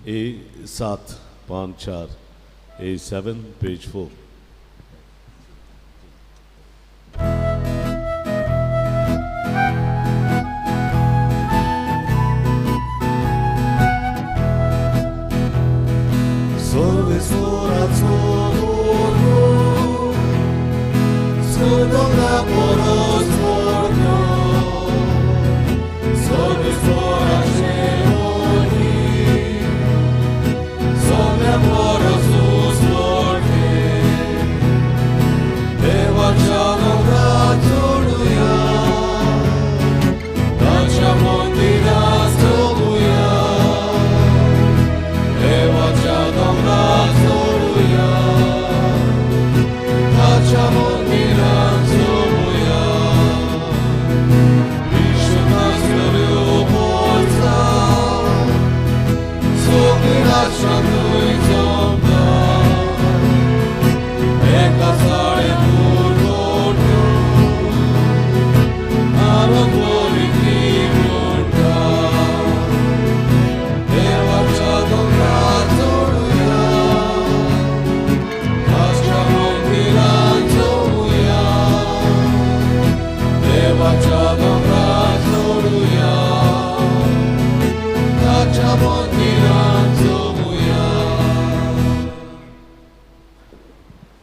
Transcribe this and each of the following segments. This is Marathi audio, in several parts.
A7 5 4 A7 page 4.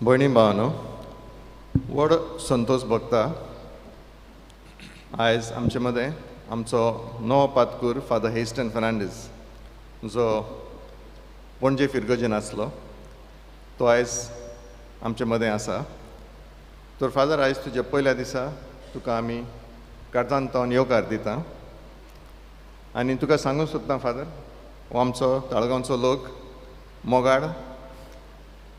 भयणी भावानो, व्हड संतोष भोगता आयज आमचे मदें आमचो नवो पातकूर फादर हेस्टन फर्नांडीस जो पणजे फिरगोजेन आसलो तो आयज आमचे मदें आसा. तर फादर आयज तुज्या पयल्या दिसा तुका आमी काळजांतल्यान येवकार दिता आनी तुका सांगूंक सोदता फादर, हो आमचो ताळगांवचो लोक मोगाळ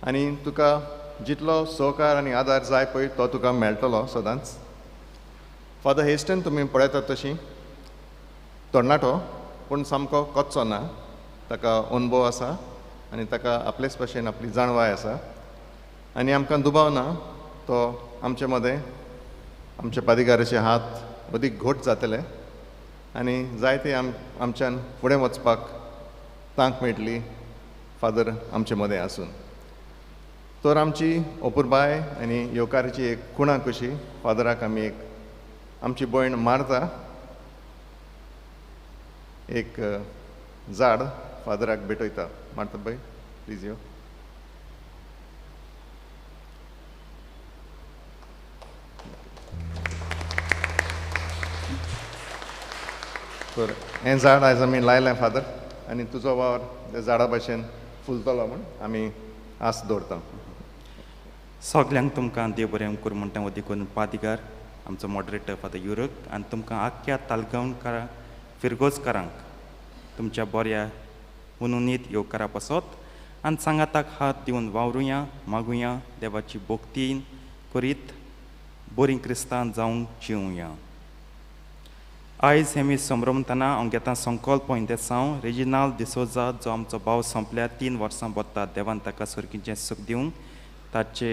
आनी तुका जितलो सहकार आनी आदार जाय पळय तो तुका मेळटलो सदांच. फादर हेस्टन तुमी पळयतात तशी तरणाटो पूण सामको कच्चो ना, ताका अनुभव आसा आनी ताका आपलेच भाशेन आपली जाणवाय आसा आनी आमकां दुबाव ना. तो आमचे मदें आमचे पादिकाराचे हात अदीक घोट जातले आनी जायते आमच्यान फुडें वचपाक तांक मेळटली फादर आमचे मदें आसून. तर आमची अपुरबाय आनी येवकाराची एक खुणा कशी फादराक आमी एक आमची भयण मारता एक झाड फादराक भेटयता. मारता बाय प्लीज यो. तर हें झाड आयज आमी लायलें फादर आनी तुजो वावर त्या झाडा भाशेन फुलतलो म्हूण आमी आस दवरता. सगल्यांक तुमकां देव बरें करूं म्हणटा हो देखून पादिकार आमचो मॉडरेटर फादर युरक आनी तुमकां आख्ख्या तालगांवकारां फिरगोजकारांक तुमच्या बऱ्या उनुनीत येवकारा पासत आनी सांगाताक हात दिवन वावरुया, मागुया, देवाची भोक्ती करीत बरीं क्रिस्तांव जावंक जिवुया. आयज हेमी संभ्रमतना हांव घेता संकल्प इंदेसांव रेजिनाल्ड डिसोजा जो आमचो भाव संपल्या 3 वर्सां बसता. देवान ताका सर्गीचें सूख दिवंक ताचे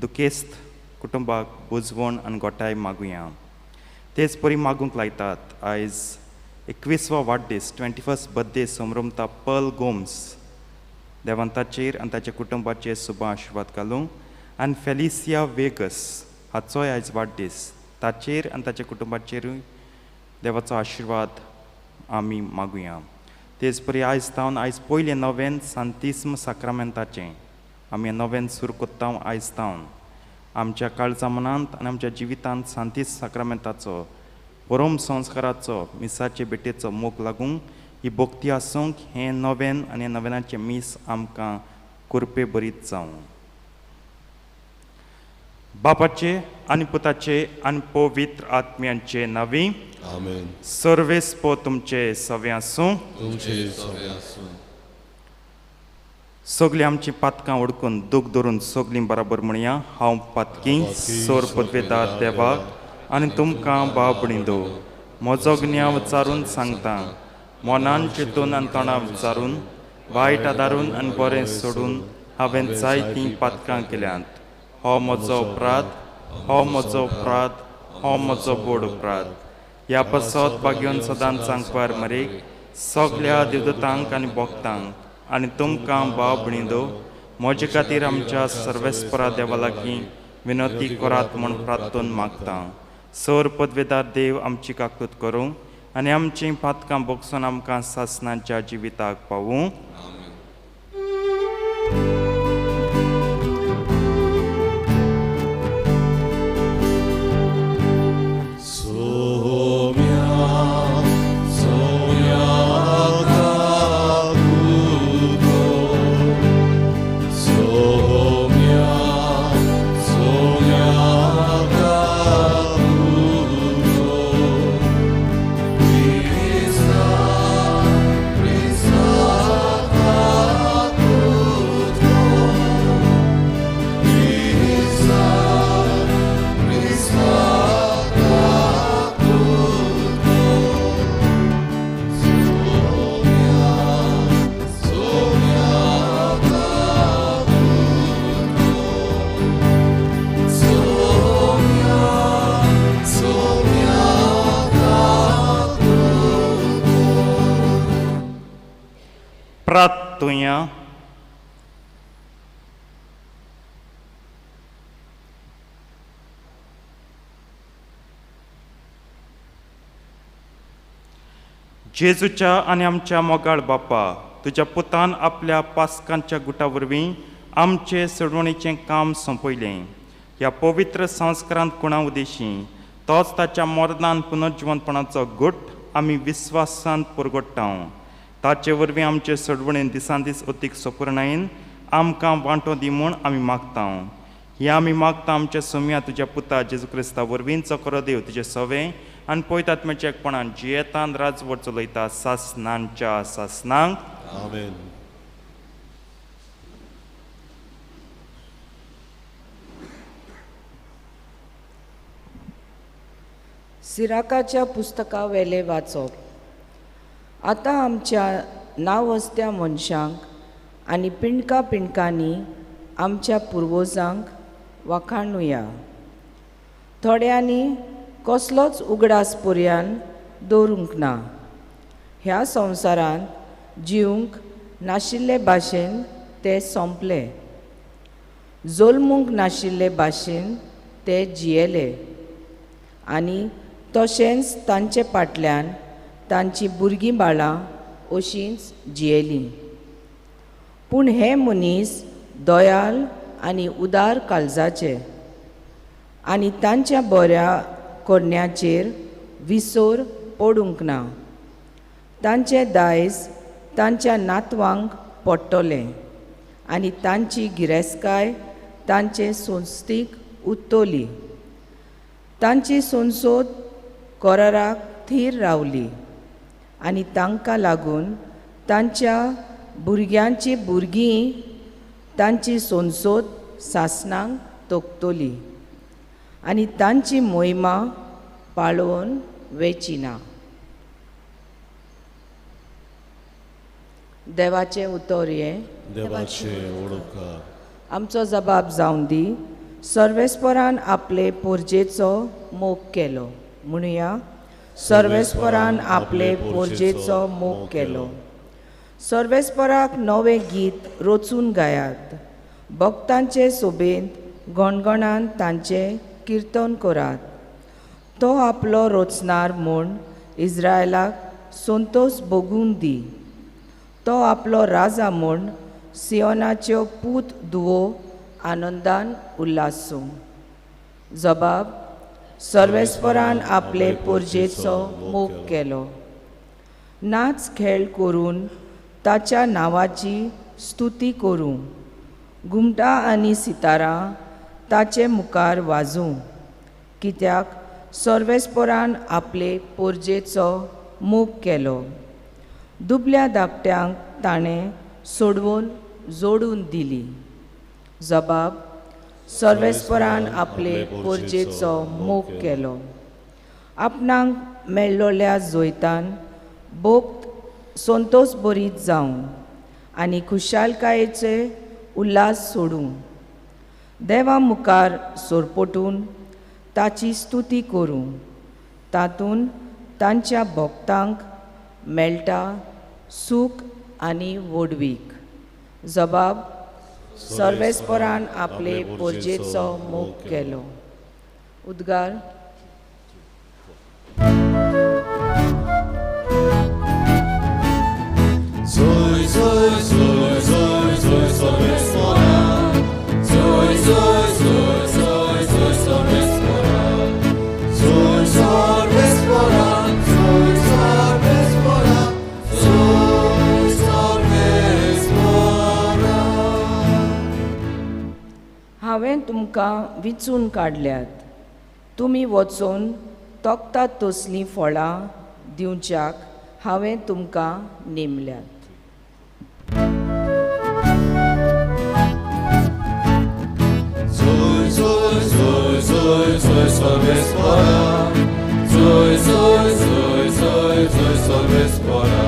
दुखेस्त कुटुंबाक बुजवण आनी गोठाय मागुया. तेच परी मागूंक लायतात. आयज 21वा वाडदीस 21st बर्थडे संभ्रमता पर्ल गोम्स. देवान ताचेर आनी ताच्या कुटुंबाचेर शुभ आशिर्वाद घालूं आनी फेलिसिया वेगस हाचोय आयज वाडदीस ताचेर आनी ताच्या कुटुंबाचेरूय देवाचो आशिर्वाद आमी मागुया. तेच परी आयज तावन आयज पयलें नवें सांतिस्म साक्रामेंताचें आमी नवें सुरू कोत्ता. आयज तावन आमच्या काळजा मनांत आनी आमच्या जिवितांत सांतिस्म साक्रामेंताचो परम संस्काराचो मिसाचे बेटेचो मोग लागूंक ही भोक्ती आसूंक हें नवें आनी नवेनाचें मीस आमकां कुरपे बरीत जावं. बापाचे आनी पुताचे आनी पवित्र आत्म्यांचे नांवी आमेन. सर्वेस्पो तुमचे सवे आसूं. तुमचे सवे आसूं. सगळीं आमची पातकां ओडकून दूख धरून सगळीं बराबर म्हणया. हांव पातकी सोर पदवेदार देवाक आनी तुमकां भाव भणिंदो म्हजो ज्ञा विचारून सांगता. मनान चिंतून आनी तोंडां विचारून वायट आदारून आनी बरें सोडून हांवें जायतीं पातकां केल्यांत. हो म्हजो अपराध, हो म्हजो अपराध, हो म्हजो बोड अपराध. ह्या पासत बागेवन सदांच सांगपार मरेक सगळ्या देवदूतांक आनी भक्तांक आनी तुमकां भाव भणिंदो म्हजे खातीर आमच्या सर्वेस्परा देवा लागीं विनंती करात म्हूण प्रार्थून मागता. सर पदवेदार देव आमची काकूत करूं आनी आमची पातकां भोगसून आमकां सासणांच्या जिविताक पावूं. प्रार्थुया. जेजूच्या आनी आमच्या मोगाळ बापा, तुज्या पुतान आपल्या पास्कांच्या गुटा वरवीं आमचे सोडवणेचें काम सोंपयलें. ह्या पवित्र संस्कारांत कुणा उदेशी तोच ताच्या मोर्दान पुनर्जिवंतपणाचो गुट आमी विस्वासांत पुरगोडटा. ताचे वरवीं आमचे सोडवणेन दिसान दीस अतीक सोपुरणायेन आमकां वांटो दी म्हूण आमी मागता. हे आमी मागता आमच्या सोम्या तुज्या पुता जेजू क्रिस्ता वरवींचो खरो देव तुजे सवे आनी पवित्र आत्म्याच्या एकपणान जियेतान राजवट चलयता सासणांच्या सासणांक. आमेन. सिराकाच्या पुस्तका वेले वाचप. आतां आमच्या नावस्त्या मनशांक आनी पिणका पिणकांनी आमच्या पुर्वजांक वाखाणुया. थोड्यांनी कसलोच उगडास पर्यान दवरूंक ना. ह्या संवसारांत जिवंक नाशिल्ले भाशेन ते सोंपले. जल्मूंक नाशिल्ले भाशेन ते जियेले आनी तशेंच तांचे फाटल्यान तांची भुरगीं बाळां अशींच जियेलीं. पूण हे मनीस दयाल आनी उदार काळजाचे आनी तांच्या बऱ्या करण्याचेर विसर पडूंक ना. तांचे दायज तांच्या नातवांक पडटलें आनी तांची गिरेस्तकाय तांचे संस्थीक उत्तोली. तांची संसद कोराराक थीर रावली आनी तांकां लागून तांच्या भुरग्यांची भुरगीं तांची संसद सासणांक तोखतली आनी तांची मोहिमा पाळोवन वेचिना. देवाचें उतर हें देवाचे ओळखार. आमचो जबाब जावन दी. सर्वेस्परान आपले पोरजेचो मोग केलो. म्हणुया, सर्वेस्परान आपले पोरजेचो मोग केलो. सर्वेस्पराक नवें गीत रचून गायात. भक्तांचे सोबेंत गणगणान तांचें किर्तन करात. तो आपलो रचणार म्हूण इस्रायलाक संतोश भोगून दी. तो आपलो राजा म्हूण सियोनाच्यो पूत धुवो आनंदान उल्हासूं. जबाब. सर्वेस्परान आपले पोरजेचो मोग केलो. नाच खेळ करून ताच्या नांवाची स्तुती करूं. घुमटां आनी सितारां ताचे मुखार वाजूं. कित्याक सर्वेस्परान आपले पोरजेचो मोग केलो. दुबल्या धाकट्यांक ताणें सोडवून जोडून दिली. जबाब. सर्वेस्परान आपले पोरजेचो मोग केलो. आपणाक मेळ्ळोल्या जोयतान भोक्त संतोश भरीत जावं आनी खुशालकायेचे उल्हास सोडूं. देवा मुखार सोरपटून ताची स्तुती करूं. तातूंत तांच्या भक्तांक मेळटा सूख आनी वडवीक. जबाब सर्वेस्परान आपले पोरजेचो मोग केलो. उद्गार Soy, soy, soy, soy, soy, Sorvespora. Soy, soy, soy, soy, soy, Sorvespora. Soy, Sorvespora, soy, Sorvespora. Soy, Sorvespora. हांवें तुमकां विचून काडल्यात. तुमी वचून तोखतात तसलीं फळां दिवच्याक हांवें तुमकां नेमल्यात. Soy, soy, soy, soy, soy, Sorvespora. Soy, soy, soy, soy, soy, Sorvespora.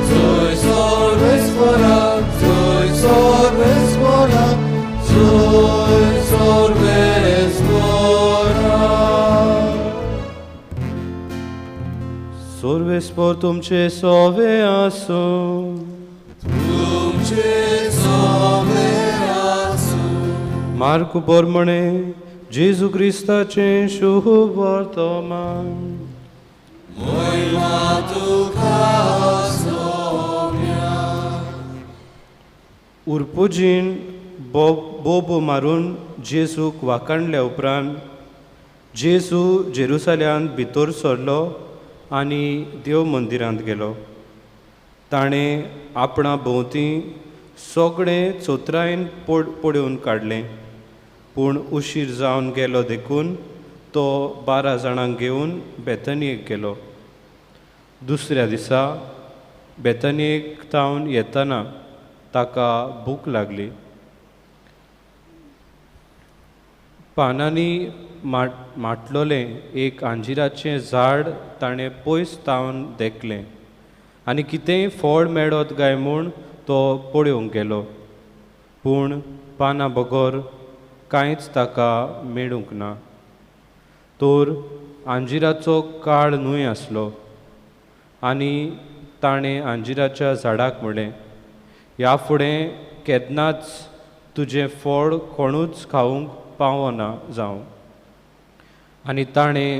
Soy, Sorvespora, soy, Sorvespora. Soy, Sorvespora. Sorvespor तुमचे सोवे आसो. तुमचे सोवे आसूं. मार्क पोरमणे जेजू क्रिस्ताचे शुभ वर्तमान. Moima tuka sovia. उर्पुजीन बोब मारून जेजूक वाकाणल्या उपरांत जेजू जेरुसल्यांत भितर सरलो आनी देव मंदिरांत गेलो. ताणें आपणा भोंवती सगळें चोत्रायन पडोवन काडलें. पूण उशीर जावन गेलो देखून तो 12 जाणांक घेवन बेतनियेक गेलो. दुसऱ्या दिसा बेतनियेक थावन येतना ताका भूक लागली. पानांनी माटलोलें एक आंजिराचें झाड ताणें पयस थावन देखलें आनी कितेंय फळ मेळत काय म्हूण तो पळोवंक गेलो. पूण पानां बगर कांयच ताका मेळूंक ना. तर आंजिराचो काळ न्हय आसलो आनी ताणें आंजिराच्या झाडाक म्हणलें, ह्या फुडें केन्नाच तुजें फळ कोणूच खावंक पावना जावं. आनी ताणें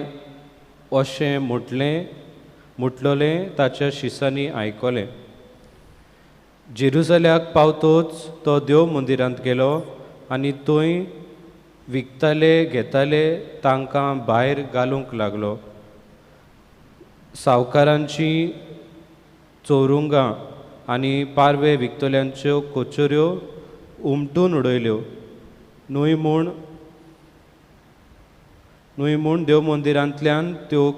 अशें म्हटलोलें ताच्या शिसांनी आयकलें. जेरुसल्याक पावतोच तो देव मंदिरांत गेलो आनी थंय विकताले घेताले तांकां भायर घालूंक लागलो. सावकारांची चौरुंगां आनी पारवे विकतल्यांच्यो कोचऱ्यो उमटून उडयल्यो. न्हय म्हूण देव मंदिरांतल्यान तो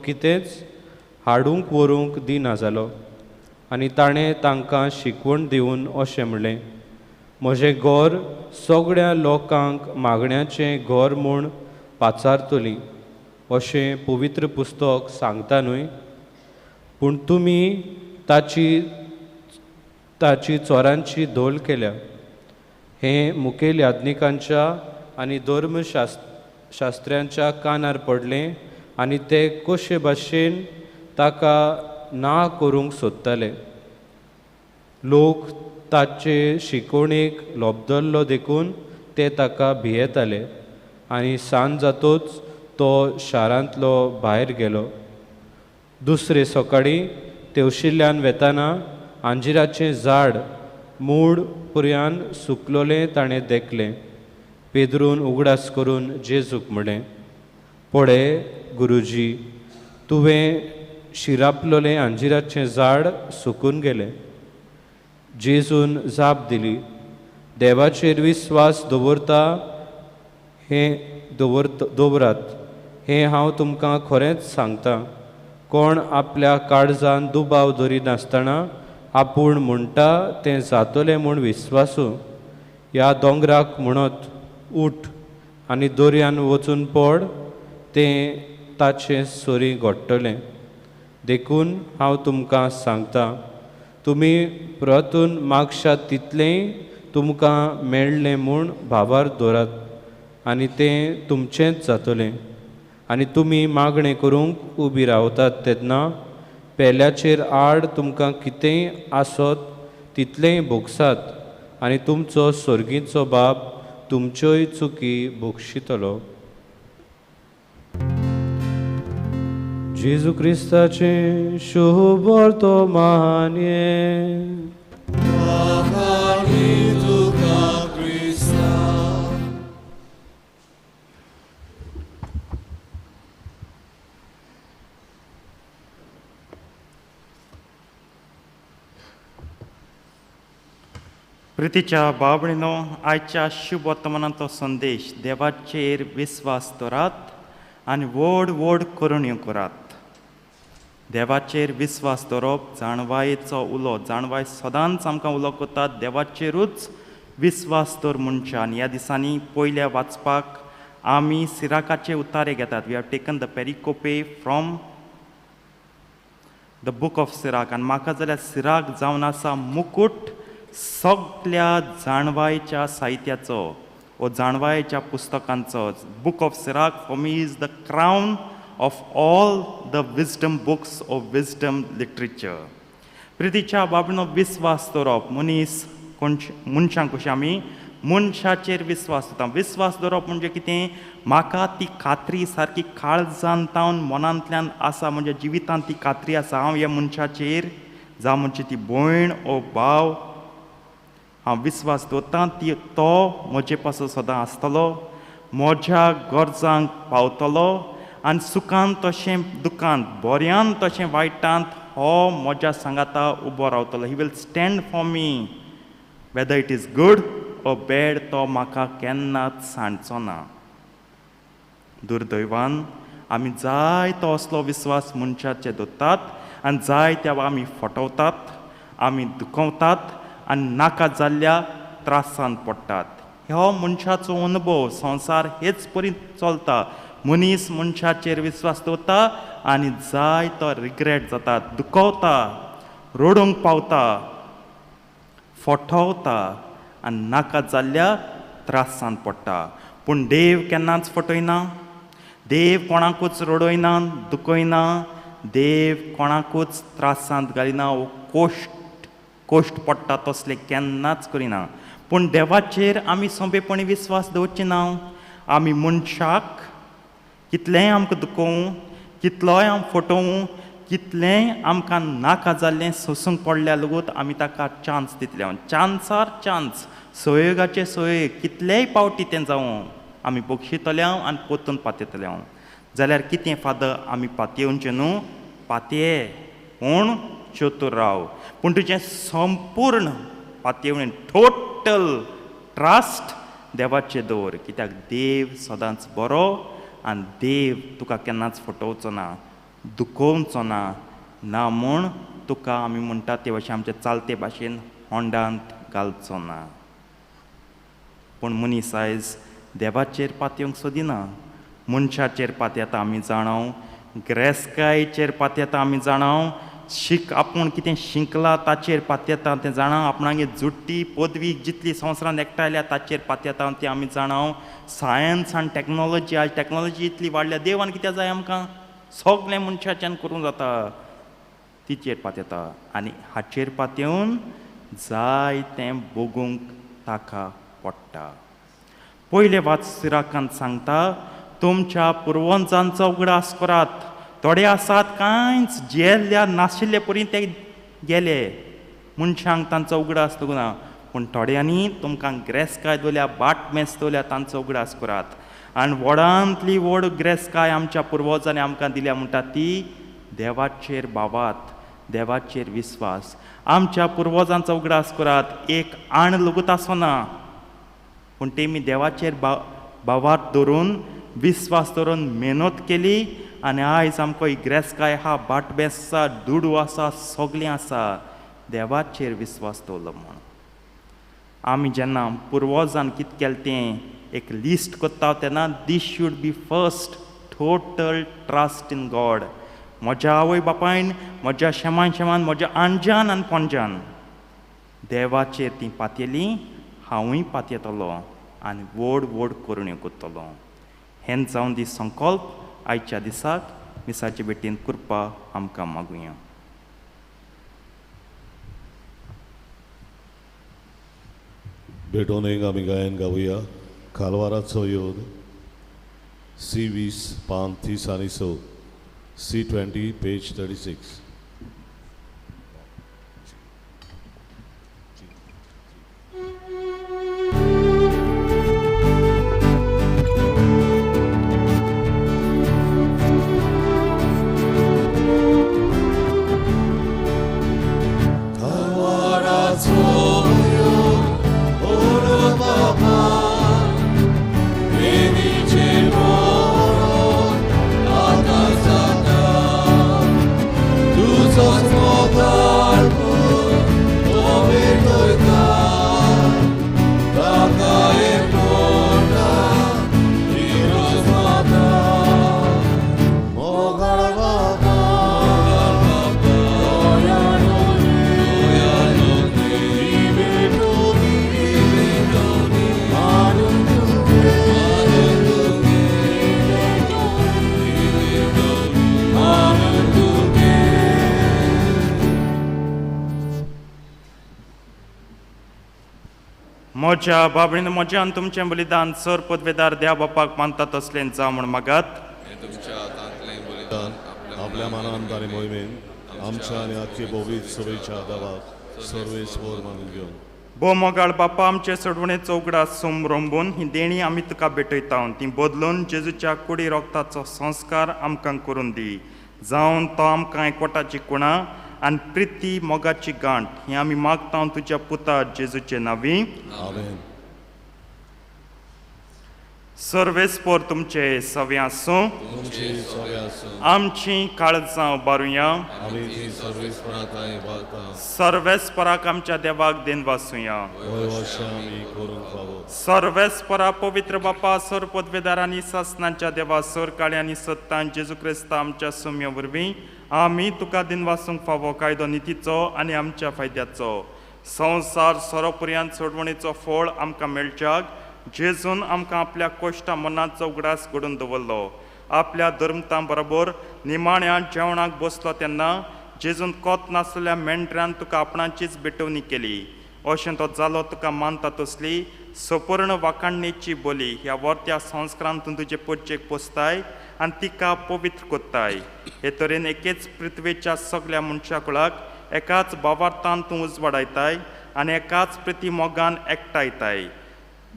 कितेंच हाडूंक व्हरूंक दिना जालो. आनी ताणें तांकां शिकवण दिवन अशें म्हणलें, म्हजें घर सगळ्या लोकांक मागण्याचें घर म्हूण पाचारतलीं अशें पवित्र पुस्तक सांगता न्हय. पूण तुमी ताची चोरांची धोल केल्या. हें मुखेल याज्ञिकांच्या आनी धर्मशास्त्र्यांच्या कानार पडलें आनी ते कशे भाशेन ताका ना करूंक सोदताले. लोक ताचे शिकवणेक लोबदल्लो देखून ते ताका भियेताले. आनी सांज जातूच तो शारांतलो भायर गेलो. दुसरे सकाळीं तेवशिल्ल्यान वेताना आंजिराचें झाड मूळ पुर्यान सुकलोलें ताणें देखलें. पेद्रून उगडास करून जेजूक म्हणलें, पळय गुरुजी, तुवें शिरापलोलें आंजिराचें झाड सुकून गेलें. जेजून जाप दिली, देवाचेर विस्वास दवरात. हें हांव तुमकां खरेंच सांगतां. कोण आपल्या काळजान दुबाव धरिनासतना आपूण म्हणटा तें जातलें म्हूण विस्वासू, ह्या दोंगराक म्हणत उठ आनी दर्यान वचून पड, तें ताचें सोरी घोडटलें. देखून हांव तुमकां सांगतां, तुमी परतून मागशात तितलेंय तुमकां मेळ्ळें म्हूण भावार दवरात आनी तें तुमचेंच जातलें. आनी तुमी मागणें करूंक उबी रावतात तेन्ना पेल्याचेर आड तुमकां कितेंय आसत तितलेंय भोगसात आनी तुमचो स्वर्गीचो बाप तुमच्योय चुकी भोगशितलो. जेजू क्रिस्ताचे शुभ वर्तमान्ये प्रितीच्या बाबणीनो, आयच्या शुभ वर्तमानांतलो संदेश देवाचेर विस्वास दवरात आनी व्हड व्हड करुण्यो करात. देवाचेर विस्वास दवरप जाणवायेचो उलो. जाणवाय सदांच आमकां उलो करतात देवाचेरूच विस्वास दवर मनशान. ह्या दिसांनी पयल्या वाचपाक आमी सिराकाचे उतारे घेतात. We have taken the pericope from the book of Sirach. आनी म्हाका जाल्यार सिराक जावन आसा मुकुट सगळ्या जाणवायेच्या साहित्याचो वो जाणवायेच्या पुस्तकांचो. Book of Sirach for me is the crown of all the wisdom books of wisdom literature. प्रितीच्या बाबणो विस्वास दवरप. मनशांक कशें आमी मनशाचेर विस्वास दवरता. विस्वास दवरप म्हणजे कितें? म्हाका ती खात्री सारकी काळजांत तावन मनांतल्यान आसा, म्हणजे जिवितांत ती खात्री आसा हांव ह्या मनशाचेर, जावं म्हणजे ती भयण ओ भाव, हांव विस्वास दवरतां तो म्हजे पासून सदां आसतलो, म्हज्या गरजांक पावतलो आनी सुखांत तशें दुखांत, बऱ्यांत तशें वायटांत हो म्हज्या सांगाता उबो रावतलो. He will stand for me whether it is good or bad. तो म्हाका केन्नाच सांडचो ना. दुर्दैवान आमी जाय तो असलो विस्वास मनशाचे दवरतात आनी जाय तेवा आमी फटवतात, आमी दुखवतात आनी नाका जाल्ल्या त्रासांत पडटात. हो मनशाचो अनुभव. संवसार हेच परी चलता. मनीस मनशाचेर विस्वास दवरता आनी जाय तो रिग्रेट जाता, दुखवता, रडूंक पावता, फटवता आनी नाका जाल्ल्या त्रासांत पडटा. पूण देव केन्नाच फटयना. देव कोणाकूच रडयना, दुखयना. देव कोणाकूच त्रासांत घालिना. कोश्ट पडटा तसले केन्नाच करिना. पूण देवाचेर आमी सोंपेपणी विस्वास दवरचे ना. आमी मनशाक कितलेंय आमकां दुखोवं, कितलोय आम फटोवं, कितलेंय आमकां नाका जाल्लें सोसूंक पडल्या लेगूत आमी ताका चान्स दितले. चान्सार चान्स, संयोगाचे संयोग कितलेय पावटी तें जावं आमी बक्षितले आनी पोतून पातयतले. जाल्यार कितें फादर आमी पातयेवचें न्हू, पातये पूण चतूर राव. पूण तुजें संपूर्ण पातयेवणेन टोटल ट्रस्ट देवाचेर दवर. कित्याक देव सदांच बरो आनी देव तुका केन्नाच फटोवचो ना, दुखोवचो ना. ना म्हूण तुका आमी म्हणटा ते भाशेन आमचे चालते भाशेन होंडांत घालचो ना. पूण मनीस आयज देवाचेर पातयेवंक सोदिना. मनशाचेर पातयेता आमी जाणाव, गिरेस्तकायेचेर पातयेता आमी जाणाव, आपूण कितें शिंकला ताचेर पातयेता तें जाणाव, आपणागे जुट्टी पदवी जितली संवसारांत एकठांयल्या ताचेर पातयेता तें आमी जाणाव. सायन्स आनी टॅक्नोलॉजी, आज टॅक्नोलॉजी इतली वाडल्या, देवान कितें जाय आमकां सगळें मनशाच्यान करूंक जाता, तिचेर पातयेता. आनी हाचेर पातयेवन जाय तें भोगूंक ताका पडटा. पयले वाच सिराकांत सांगता, तुमच्या पुर्वजांचो उगडास करात. थोडे आसात कांयच जेल्ल्या नाशिल्ले परी ते गेले, मनशांक तांचो उगडास दवरना. पूण थोड्यांनी तुमकां गिरेस्तकाय दवरल्या, बाटमेस दवरल्या, तांचो उगडास करात. आनी व्हडांतली व्हड गिरेस्तकाय आमच्या पुर्वजांनी आमकां दिल्या म्हणटा ती देवाचेर भावात, देवाचेर विस्वास. आमच्या पुर्वजांचो उगडास करात. एक आण लगूत आसना, पूण तेमी देवाचेर भावात दवरून विस्वास दवरून मेहनत केली आनी आयज आमकां ही गिरेस्तकाय आहा, बाटबेस आसा, दुडू आसा, सगळें आसा, देवाचेर विस्वास दवरलो म्हूण. आमी जेन्ना पुर्वजान कितें केलें तें एक लिस्ट करता तेन्ना this should be first total trust in God. म्हज्या आवय बापायन, म्हज्या शेमान, म्हज्या आंजान आनी पणजान देवाचेर ती पातयेली, हांवूय पातयेतलो आनी व्हड व्हड करुण्यो करतलो. हें जावन दी संकल्प आयच्या दिसाक मिसाचे भेटेन करपा आमकां मागुया. भेटून एक आमी गायन गावुया खालवाराचो योद C20 पान 30 आनी 6 C20 पेज 36. मोच्या बाबळीन मोच्यान तुमचें बलिदान सर पदवेदार देवा बापाक मानतात असलें जावं म्हण मागात. आपल्या मानान तारी मोहिमेन आमच्या आनी आख्खे बोवीत सभेच्या दावाक सर्वेस्वर मानून घेवन भो मोगाळ बापा आमचे सोडवणेचो उगडास सोम रोंबून ही देणी आमी तुका भेटयता ती बदलून जेजूच्या कुडी रोगताचो संस्कार आमकां करून दी जावन तो आमकां एकवटाची कुणा आनी प्रिती मोगाची गांठ ही आमी मागता तुज्या पुता जेजूचे नांवी. आमेन. सर्वेस्पोर तुमचे सवे आसूं. तुमची सवे आसूं. आमची काळजां उबारुया. आमी ती सर्वेस्पराक इबारता. सर्वेस्पराक आमच्या देवाक देन वासुया. होय वर्षा आमी करूंक फावो. सर्वेस्परा पवित्र बापा सर पदवेदारांनी सासनाच्या देवा सर काळे आनी सत्तान जेजू क्रिस्त आमच्या सुम्या वरवीं आमी तुका दिन वासूंक फावो कायदो नितीचो आनी आमच्या फायद्याचो संवसार सोरोपर्यंत सोडवणेचो फळ आमकां मेळच्याक जेजून आमकां आपल्या कोश्टा मनाचो उगडास घडोवन दवरलो. आपल्या धर्मतां बरोबर निमाण्या जेवणाक बसलो तेन्ना जेजून कोत नासलेल्या मेंढऱ्यान तुका आपणाचीच भेटवणी केली. अशें तो जालो तुका मानता तसली सपूर्ण वाखाणणेची बोली ह्या वर्त्या संस्कारांतून तुजे पोटचेक पोसताय आनी तिका पवित्र कोत्ताय. हे तरेन एकेच पृथ्वेच्या सगळ्या मनशा कुळाक एकाच भावार्थान तूं उजवाडायताय आनी एकाच प्रिती मोगान एकठांयताय.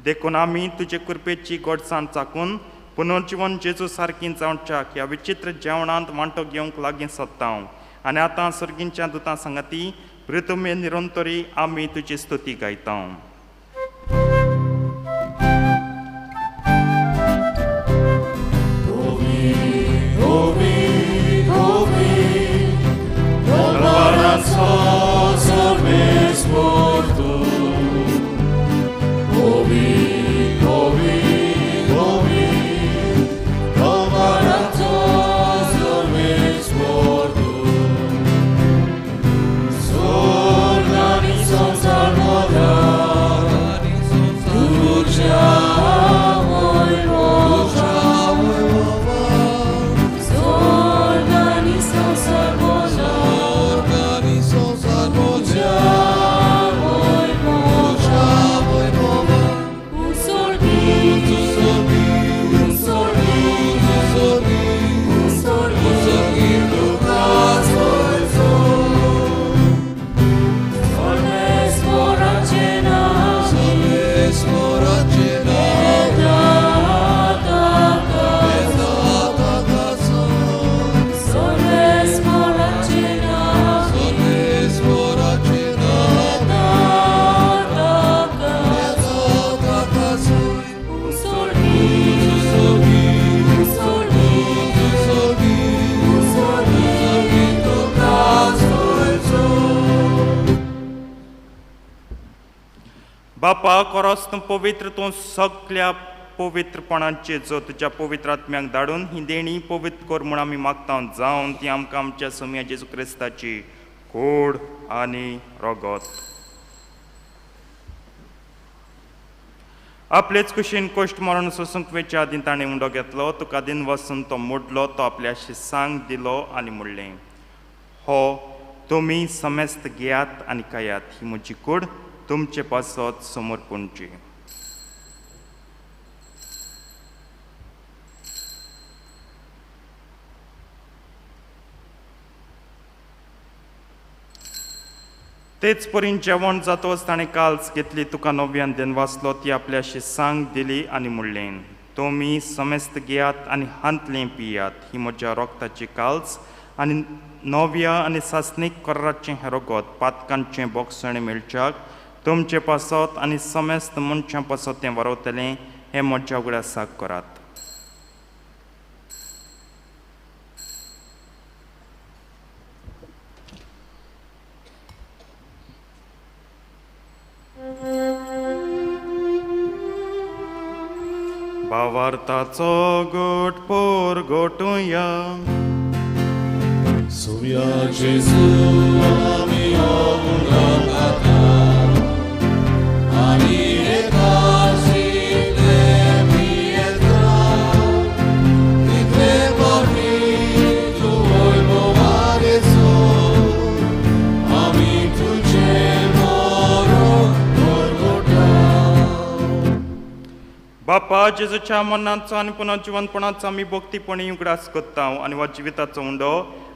देखून आमी तुजे कृपेची गोडसाण चाकून पुनर्जीवन जेजू सारकी जावच्याक ह्या विचित्र जेवणांत वांटो घेवंक लागीं सोदता आनी आतां सर्गींच्या दुतां सांगाती प्रितुमे निरंतरी आमी तुजी स्तुती गायता. बापा कोरोस तूं पवित्र तूं सगळ्या पवित्रपणाचे जो तुज्या पवित्र आत्म्याक धाडून ही देणी पवित्र कर म्हूण आमी मागता जावन ती आमकां आमच्या सम्या जेजू क्रिस्ताची कूड आनी रगत. आपलेच कुशीन कोश्ट मरण सोसूंक वेच्या आदीं ताणें उंडो घेतलो तुका दिन वचून तो मोडलो तो आपल्याशी सांग दिलो आनी म्हणलें हो तुमी समेस्त घेयात आनी खायात ही म्हजी कूड तुमचे पासत समोर पडची. तेच परीन जेवण जातोच ताणें काल्स घेतली तुका नव्यान देन वाचलो ती आपल्याशी सांग दिली आनी म्हणलें तुमी समेस्त घेयात आनी हांतलें पियात ही म्हज्या रोगताची काल्स आनी नव्या आनी सासणीक कर्राचें हें रगत पातकांचें बोगसणें मेळच्याक तुमचें पासत आनी समेस्त मनशां पासत तें वारवतलें हें म्हज्या उगड्या साक करात. भावार्थाचो गोट पोर गोटुया Sumia Jesu ami ogulata ani ekasi levieta itle bari tu volvare so ami tuje moro gorgota. बापा जेजूच्या मनाचो आनी पुन्हा जिवनपणाचो आमी भक्तीपणी उगडास कोत्ता आनी वा जिविताचो उंडो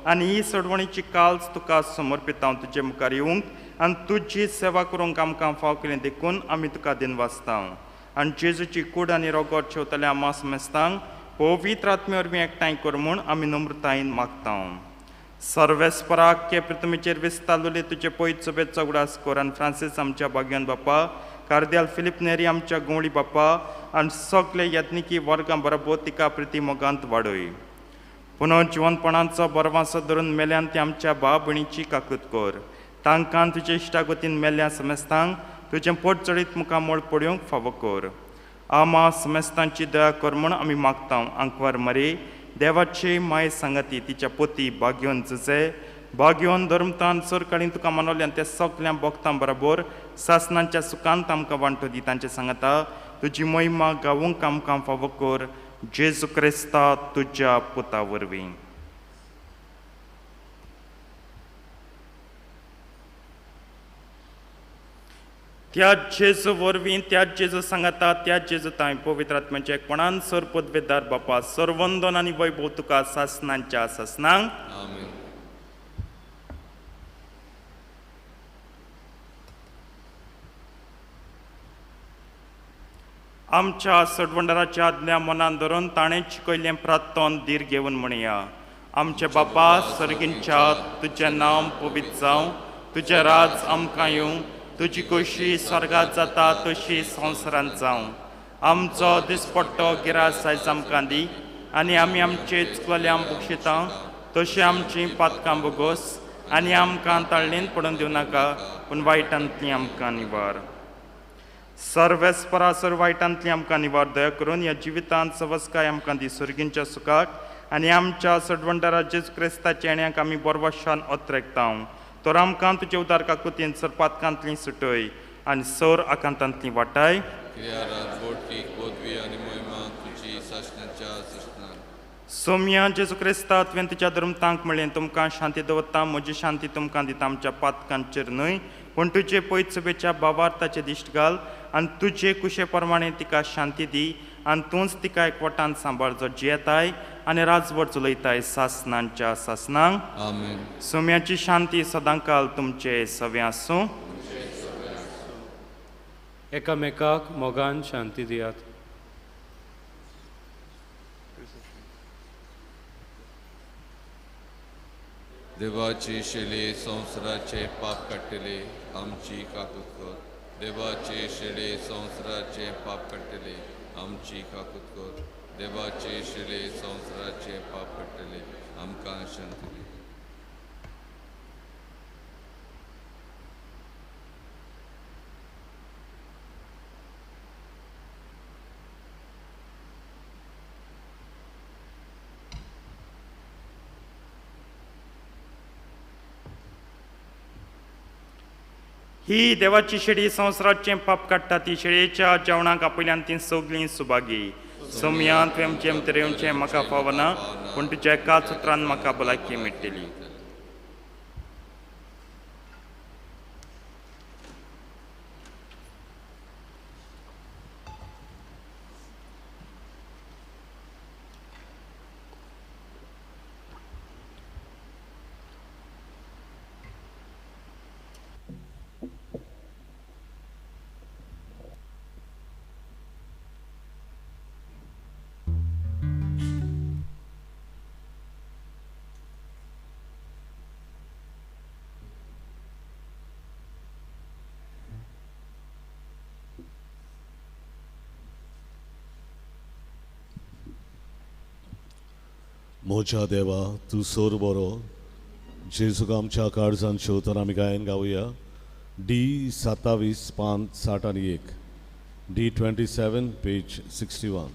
आनी ही सोडवणीची काल्स तुका समर्पिता तुजे मुखार येवंक आनी तुजी सेवा करूंक आमकां फाव केलें देखून आमी तुका दिन वाचता आनी जेजूची कूड आनी रोगोट शेवतल्या आमा समेस्तांक पवित्र आत्मे वरवीं एकठांय कर म्हूण आमी नम्रतायेन मागता. सर्वेस्पराक प्रथमेचेर विस्तारलेले तुजे पयत सभेचो उगडास कर आनी फ्रांसीस आमच्या भाग्यान बापा कार्दियाल फिलिप नेरी आमच्या गवळी बापा आनी सगळे यत्निकी वर्गां बरोबर तिका प्रिती मोगांत वाडय. पुनः जिवनपणाचो बरवासो धरून मेल्यान ते आमच्या भाव भयणीची काकूत कर. तांकां तुजे इश्टागतीन मेल्ल्या समेस्तांक तुजें पोट चडीत मुखार मोळ पडूंक फावो कर. आमा समेस्तांची दया कर म्हूण आमी मागता. आंकवार मरे देवाची माय सांगती तिच्या पोती भाग्योन झुजे भाग्योन धर्मतान सर काडीन तुका मानवल्यान त्या सगळ्या भक्तां बरोबर सासणांच्या सुखांत आमकां वांटो दी. तांचे सांगता तुजी महिमा गावूंक आमकां फावो कर जेजू क्रिस्ता तुज्या पुता वरवीं. त्या जेजू वरवीं त्या जेजू सांगता त्या जेजू तांय पवित्र आत्म्याच्या एकपणान सर पदवेदार बापा सर्वंदन आनी वैभव तुका सासणांच्या सासणांक आमच्या सडवंडराच्या आदल्या मनान धरून ताणें शिकयलें प्रार्थन धीर घेवन म्हणया. आमचे बापा सर्गींच्या तुजें नांव पवित्र जावं तुजें राज आमकां येवं तुजी कशी स्वर्गांत जाता तशी संवसारांत जावं. आमचो दिसपट्टो गिरास आयज आमकां दी आनी आमी आमचे चुकलेल्यांक बक्षिता तशी आमची पातकां बोगोस आनी आमकां ताळणेन पडून दिवं नाका पूण वायटांतली आमकां निवार. सर्वेस्परासर वायटांतली आमकां निवार दया करून ह्या जिवितांत सवस्काय आमकां दी सुर्गींच्या सुखाक आनी आमच्या सडवंडरा जेजू क्रिस्ताच्या येण्याक आमी बरवशान ओत्रेकता. तर आमकां तुजे उदार काकुतीन सर पातकांतली सुटय आनी सर आकांतांतली वाटाय. सोम्या जेजू क्रिस्ता तुवें तुज्या धर्मतांक म्हणलें तुमकां शांती दवरता म्हजी शांती तुमकां दिता. आमच्या पातकांचेर न्हय पूण तुजे पयत सभेच्या भावार्थाचें दिश्ट घाल आनी तुजे कुशे प्रमाणें तिका शांती दी आनी तूंच तिका एकवटान सांबाळ जो जियेताय आनी राजवट चलयताय सासणांच्या सासणांक. सोम्याची शांती सदांकाल तुमचे सवे आसूं. एकामेकाक मोगान शांती दियात. देवाची शेळे संवसाराचे पाप काडटले आमची काकूत कर. देवाचे शेळे संवसाराचे पाप काडटले आमची काकूत कर. देवाचे शेळे संवसाराचे पाप काडटले आमकां शांती दी. ही देवाची शेळी संवसाराचें पाप काडटा. ती शेळयेच्या जेवणाक आपयल्यान ती सगळीं सुभागी. सोम्या तुवें आमचे अमतेर येवचें म्हाका फावना पूण तुज्या एका सुत्रान म्हाका भलायकी मेळटली. मोच्या देवा तूं सोर बरो जेजूक आमच्या काळजान शेवतर आमी गायन गावया D27 पान 61 D27 पेज 61.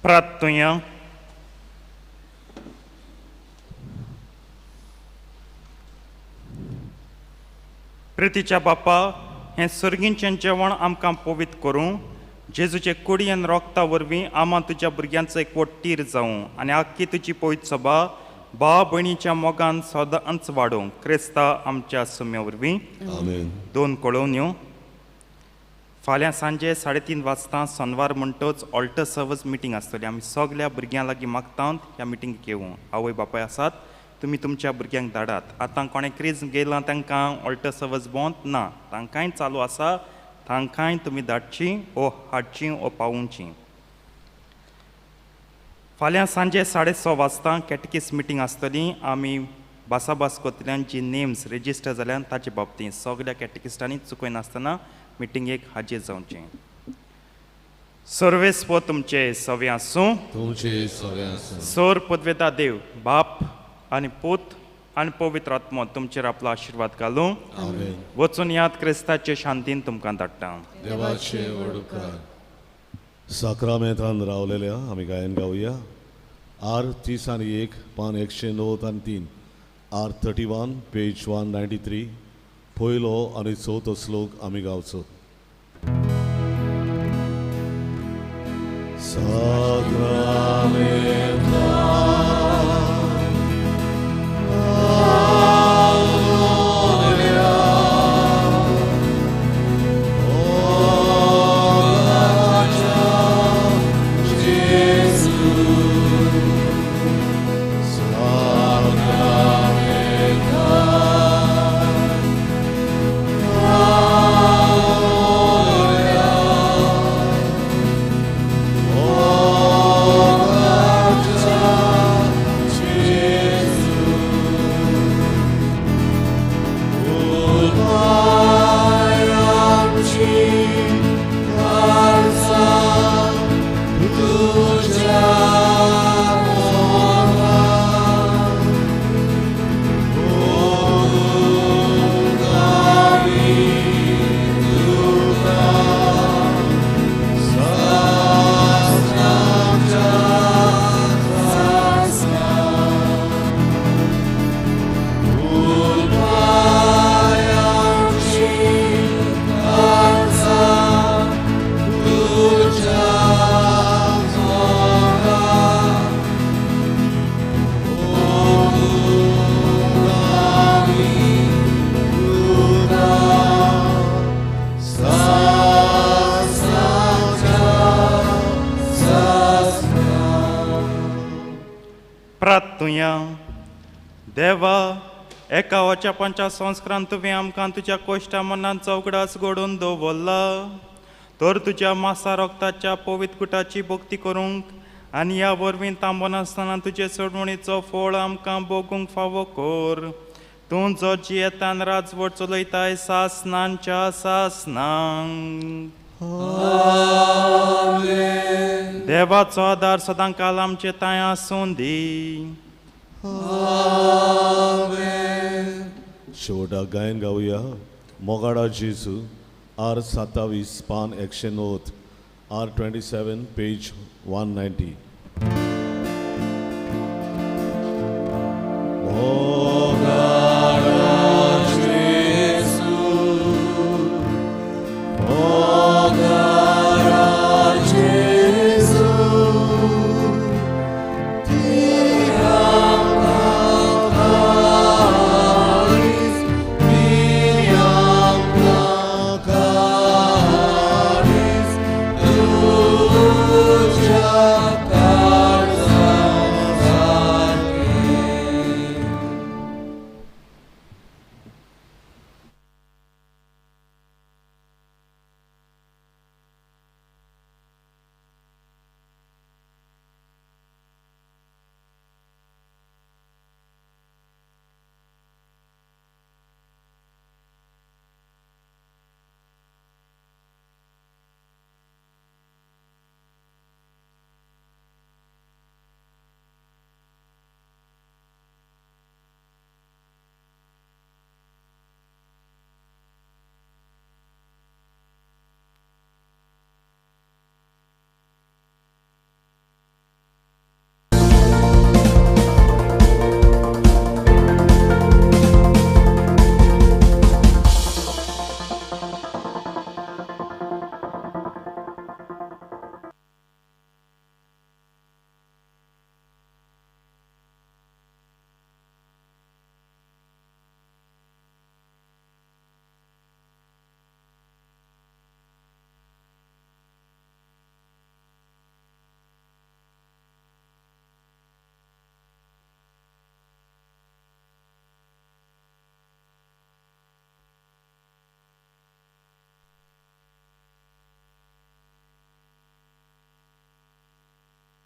Prattunya. प्रितीच्या बापा हें सर्गींचें जेवण आमकां पवित्र करूं जेजूचे कुडी आनी रोगता वरवीं आमां तुज्या भुरग्यांचो एकवट तीर जावं आनी आख्खी तुजी पवित्र सभा भाव भयणीच्या मोगान सदांच वाडोवं क्रिस्ता आमच्या सुम्या वरवीं आमेन. 2 कळोवण्यो फाल्यां सांजे 3:30 वाजता सोनवार म्हणटच ऑल्टर सर्वस मिटींग आसतली आमी सगल्या भुरग्यां लागीं मागतात ह्या मिटींगेक येवं आवय बापाय आसात तुमी तुमच्या भुरग्यांक धाडात आतां कोणें क्रीज गेलां तांकां ऑल्टर सर्वस बंद ना तांकांय चालू आसा तांकांय तुमी धाडची ओ हाडची ओ पावोवची फाल्यां सांजे 6:30 वाजता कॅटकिस मिटींग आसतली आमी भासाभास कोतल्यान जी नेम्स रेजिस्टर जाल्यात ताचे बाबतींत सगल्या कॅटकिस्टांनी चुकय नासतना मिटींगेक हाजीर जावचें सर्वेस्व तुमचे सवे आसूं तुमचे सगळे आसूं. सर पदवेदा देव बाप आनी पूत आनी पवित्र आत्मो तुमचेर आपलो आशिर्वाद घालूं आमेन. वचून याद क्रिस्ताचे शांतीन तुमकां धाडटा देवाचे वडुकार साक्रामेंतान रावलेल्या आमी गायन गावया R31 पान 109 आनी 3 R31 पेज 193 पयलो आनी चवथो श्लोक आमी गावचो साक्रामेंतान प्रार्थुया देवा एका वच्या पंचा संस्कारांत तुवें आमकां तुज्या कोश्टा मनान चौगडास घडोवन दवरला तर तुज्या मासा रक्ताच्या पवित्र कुटाची भक्ती करूंक आनी ह्या वरवीं तांबोन आसतना तुजे सोडवणीचो फळ आमकां भोगूंक फावो कर तूं जो जियेतान राजवट चलयताय सासनांच्या सासनांक देवाचो आदार सदांकाल आमचे ताय आसूं दी शेवटाक गायन गावया मोगाडा जेजू R 27 पान 109 R 27 पेज 190